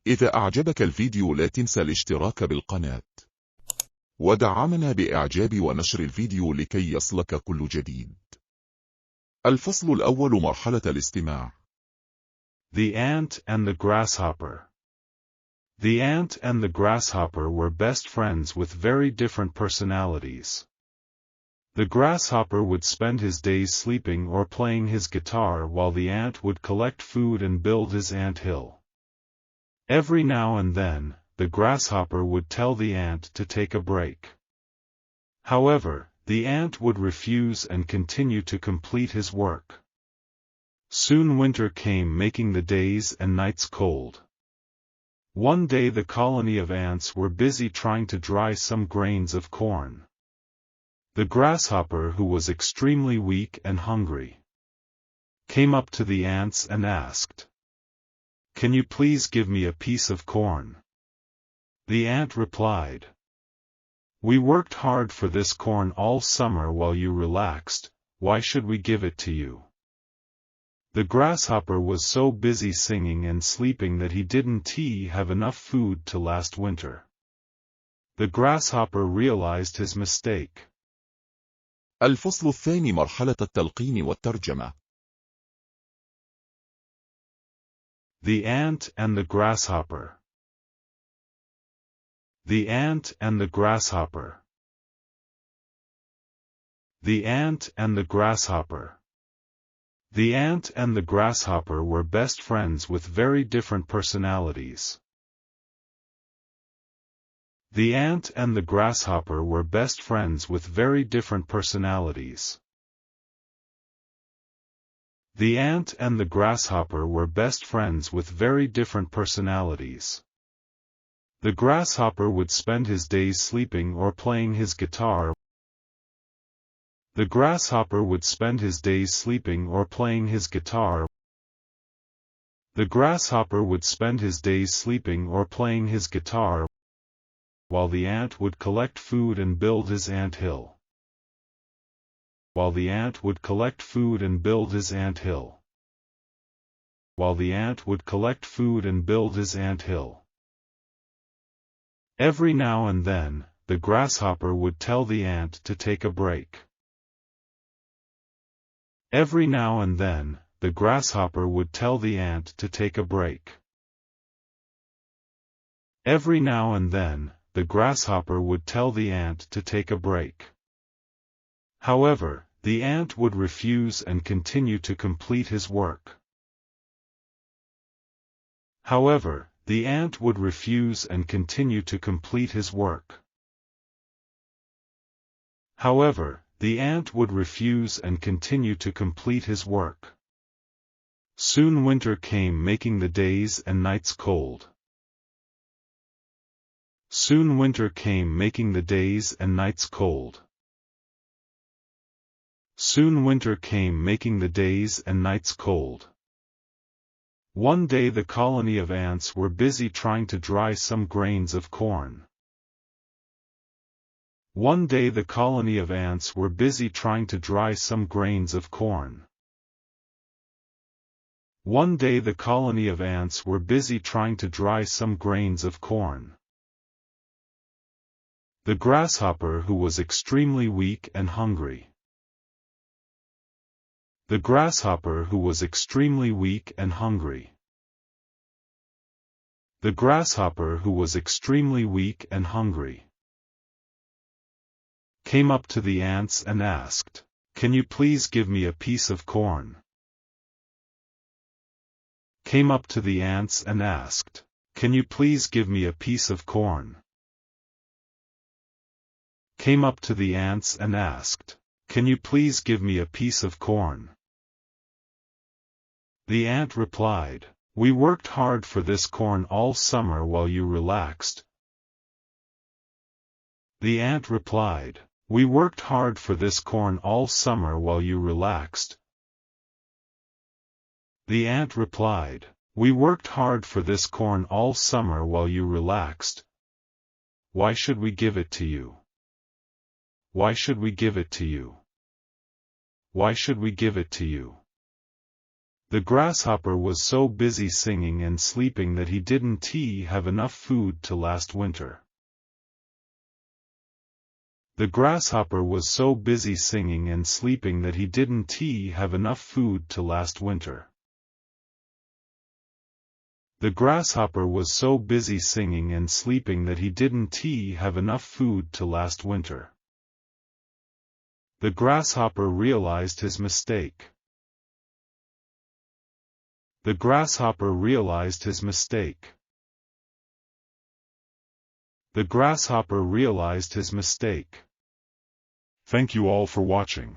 إذا أعجبك الفيديو لا تنسى الاشتراك بالقناة ودعمنا بإعجاب ونشر الفيديو لكي يصلك كل جديد. الفصل الأول مرحلة الاستماع. The ant and the grasshopper. The ant and the grasshopper were best friends with very different personalities. The grasshopper would spend his days sleeping or playing his guitar while the ant would collect food and build his ant hill. Every now and then, the grasshopper would tell the ant to take a break. However, the ant would refuse and continue to complete his work. Soon winter came, making the days and nights cold. One day the colony of ants were busy trying to dry some grains of corn. The grasshopper, who was extremely weak and hungry, came up to the ants and asked, "Can you please give me a piece of corn?" The ant replied, "We worked hard for this corn all summer while you relaxed, why should we give it to you?" The grasshopper was so busy singing and sleeping that he didn't have enough food to last winter. The grasshopper realized his mistake. الفصل الثاني مرحلة التلقين والترجمة. The ant and the grasshopper. The ant and the grasshopper. The ant and the grasshopper. The ant and the grasshopper were best friends with very different personalities. The ant and the grasshopper were best friends with very different personalities. The ant and the grasshopper were best friends with very different personalities. The grasshopper would spend his days sleeping or playing his guitar. The grasshopper would spend his days sleeping or playing his guitar. The grasshopper would spend his days sleeping or playing his guitar, while the ant would collect food and build his ant hill. While the ant would collect food and build his ant hill. While the ant would collect food and build his ant hill. Every now and then, the grasshopper would tell the ant to take a break. Every now and then, the grasshopper would tell the ant to take a break. Every now and then, the grasshopper would tell the ant to take a break. However, the ant would refuse and continue to complete his work. However, the ant would refuse and continue to complete his work. However, the ant would refuse and continue to complete his work. Soon winter came, making the days and nights cold. Soon winter came, making the days and nights cold. Soon winter came, making the days and nights cold. One day the colony of ants were busy trying to dry some grains of corn. One day the colony of ants were busy trying to dry some grains of corn. One day the colony of ants were busy trying to dry some grains of corn. The grasshopper, who was extremely weak and hungry. The grasshopper, who was extremely weak and hungry. The grasshopper, who was extremely weak and hungry, came up to the ants and asked, "Can you please give me a piece of corn?" Came up to the ants and asked, "Can you please give me a piece of corn?" Came up to the ants and asked, "Can you please give me a piece of corn?" The ant replied, "We worked hard for this corn all summer while you relaxed." The ant replied, "We worked hard for this corn all summer while you relaxed." The ant replied, "We worked hard for this corn all summer while you relaxed. Why should we give it to you? Why should we give it to you? Why should we give it to you?" The grasshopper was so busy singing and sleeping that he didn't have enough food to last winter. The grasshopper was so busy singing and sleeping that he didn't have enough food to last winter. The grasshopper was so busy singing and sleeping that he didn't have enough food to last winter. The grasshopper realized his mistake. The grasshopper realized his mistake. The grasshopper realized his mistake. Thank you all for watching.